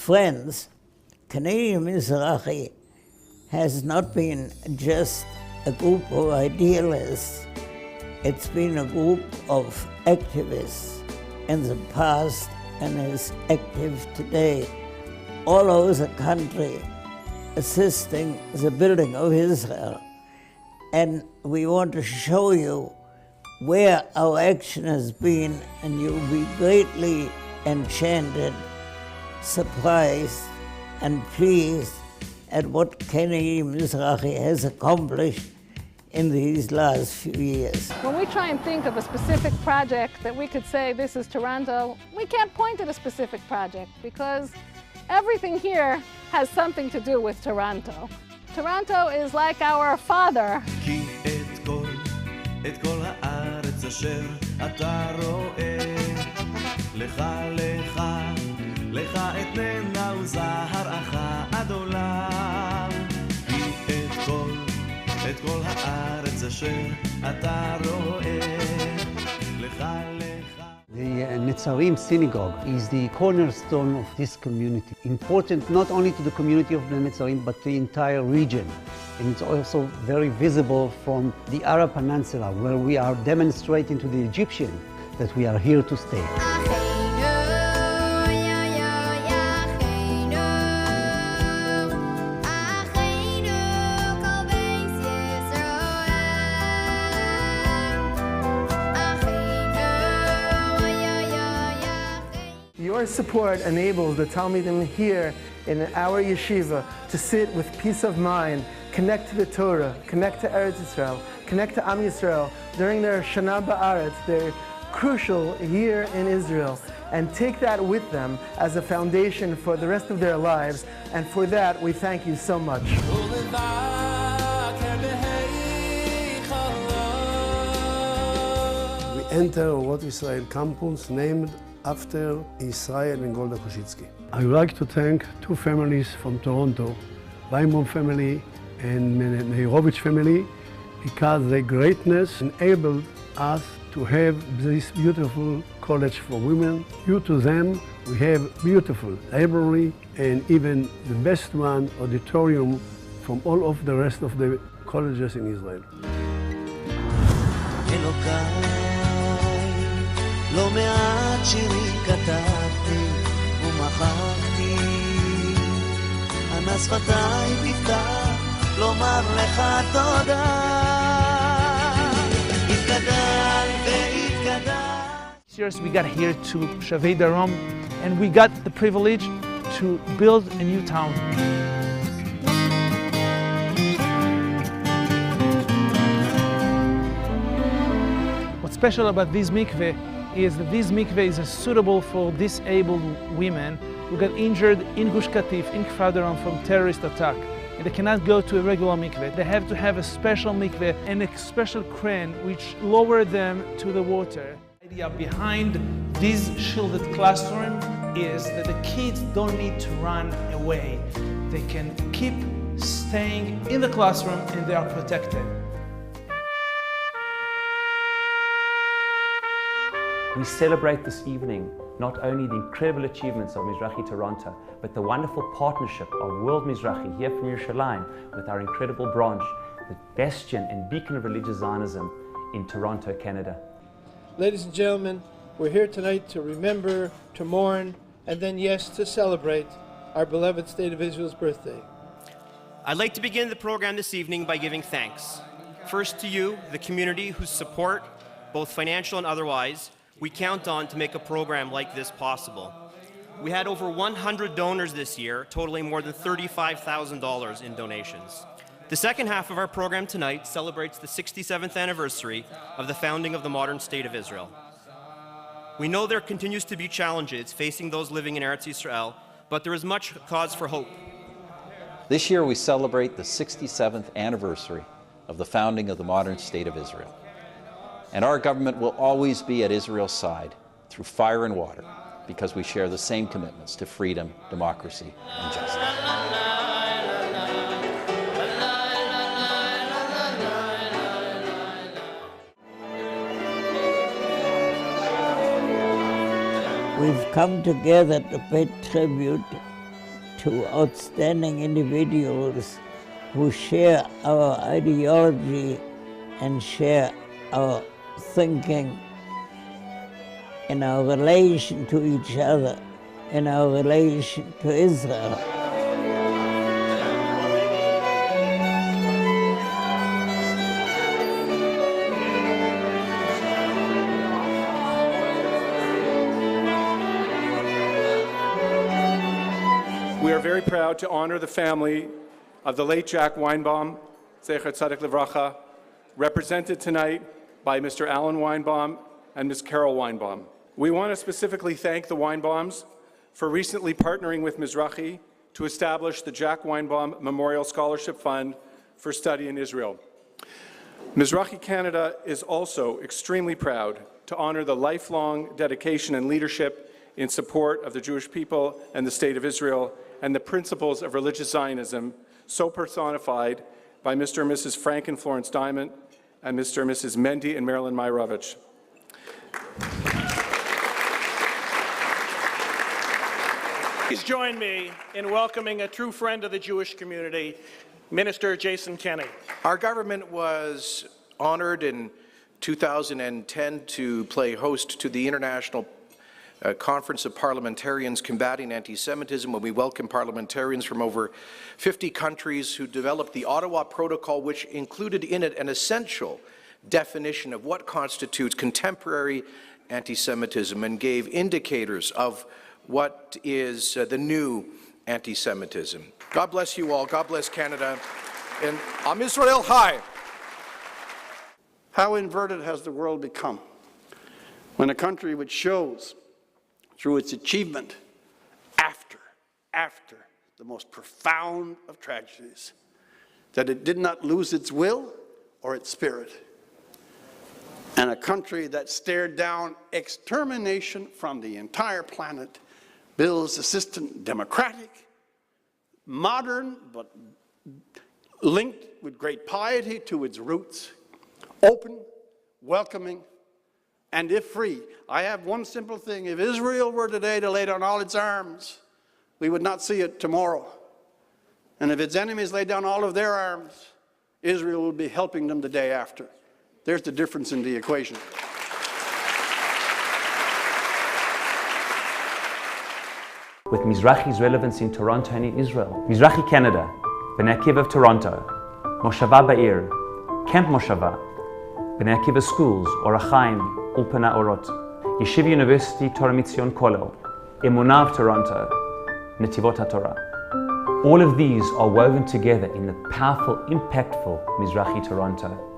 friends, Canadian Mizrachi has not been just a group of idealists. It's been a group of activists in the past and is active today all over the country, assisting the building of Israel. And we want to show you where our action has been, and you'll be greatly enchanted, surprised, and pleased at what Canadian Mizrachi has accomplished in these last few years. When we try and think of a specific project that we could say this is Toronto, we can't point at a specific project because everything here has something to do with Toronto. Toronto is like our father. את כל הארץ אשר אתה רואה, לך לך לך אתננה וזרעך עד עולם. את כל הארץ אשר אתה רואה, לך לך. The Netzarim synagogue is the cornerstone of this community. Important not only to the community of the Netzarim, but the entire region. And it's also very visible from the Arab Peninsula, where we are demonstrating to the Egyptian that we are here to stay. Your support enables the Talmidim here in our yeshiva to sit with peace of mind, connect to the Torah, connect to Eretz Yisrael, connect to Am Yisrael during their Shana Ba'aretz, their crucial year in Israel, and take that with them as a foundation for the rest of their lives. And for that, we thank you so much. We enter What Israel campus named after Israel and Golda Koshitsky. I would like to thank two families from Toronto, Weimon family and Meirovich family, because their greatness enabled us to have this beautiful college for women. Due to them, we have beautiful library and even the best one, auditorium, from all of the rest of the colleges in Israel. לא מעט שירים כתבתי ומחקתי, אנא שפתיי תפתח לומר לך תודה. התגדל והתגדל. Seriously, we got here to Shavei Darom and we got the privilege to build a new town. What's special about this mikveh is that this mikveh is suitable for disabled women who got injured in Gush Katif, in Kfar Darom from terrorist attack. And they cannot go to a regular mikveh. They have to have a special mikveh and a special crane which lower them to the water. The idea behind this shielded classroom is that the kids don't need to run away. They can keep staying in the classroom and they are protected. We celebrate this evening not only the incredible achievements of Mizrachi Toronto, but the wonderful partnership of World Mizrachi here from Yerushalayim with our incredible branch, the bastion and beacon of religious Zionism in Toronto, Canada. Ladies and gentlemen, we're here tonight to remember, to mourn, and then, yes, to celebrate our beloved State of Israel's birthday. I'd like to begin the program this evening by giving thanks. First to you, the community whose support, both financial and otherwise, we count on to make a program like this possible. We had over 100 donors this year, totaling more than $35,000 in donations. The second half of our program tonight celebrates the 67th anniversary of the founding of the modern State of Israel. We know there continues to be challenges facing those living in Eretz Yisrael, but there is much cause for hope. This year we celebrate the 67th anniversary of the founding of the modern State of Israel. And our government will always be at Israel's side through fire and water because we share the same commitments to freedom, democracy, and justice. We've come together to pay tribute two outstanding individuals who share our ideology and share our thinking in our relation to each other, in our relation to Israel. We are very proud to honor the family of the late Jack Weinbaum, Zecher Tzaddik Livracha, represented tonight by Mr. Alan Weinbaum and Ms. Carol Weinbaum. We want to specifically thank the Weinbaums for recently partnering with Mizrachi to establish the Jack Weinbaum Memorial Scholarship Fund for study in Israel. Mizrachi Canada is also extremely proud to honor the lifelong dedication and leadership in support of the Jewish people and the State of Israel and the principles of religious Zionism, so personified by Mr. and Mrs. Frank and Florence Diamond and Mr. and Mrs. Mendy and Marilyn Myrovich. Please join me in welcoming a true friend of the Jewish community, Minister Jason Kenney. Our government was honored in 2010 to play host to the International Conference of Parliamentarians Combating Anti-Semitism, when we welcomed parliamentarians from over 50 countries who developed the Ottawa Protocol, which included in it an essential definition of what constitutes contemporary anti-Semitism and gave indicators of what is the new anti-Semitism. God bless you all. God bless Canada. And Am Israel Chai. How inverted has the world become when a country which shows through its achievement after the most profound of tragedies that it did not lose its will or its spirit, and a country that stared down extermination from the entire planet builds a system democratic, modern, but linked with great piety to its roots, open, welcoming, and if free. I have one simple thing. If Israel were today to lay down all its arms, we would not see it tomorrow. And if its enemies lay down all of their arms, Israel would be helping them the day after. There's the difference in the equation. With Mizrachi's relevance in Toronto and in Israel, Mizrachi Canada, Bnei Akiva of Toronto, Moshava Ba'ir, Camp Moshava, Bnei Akiva Schools, Or HaChaim, Ulpana Orot, Yeshiva University Torah Mitzion Kollel, Emunah of Toronto, Netivot HaTorah. All of these are woven together in the powerful, impactful Mizrachi Toronto.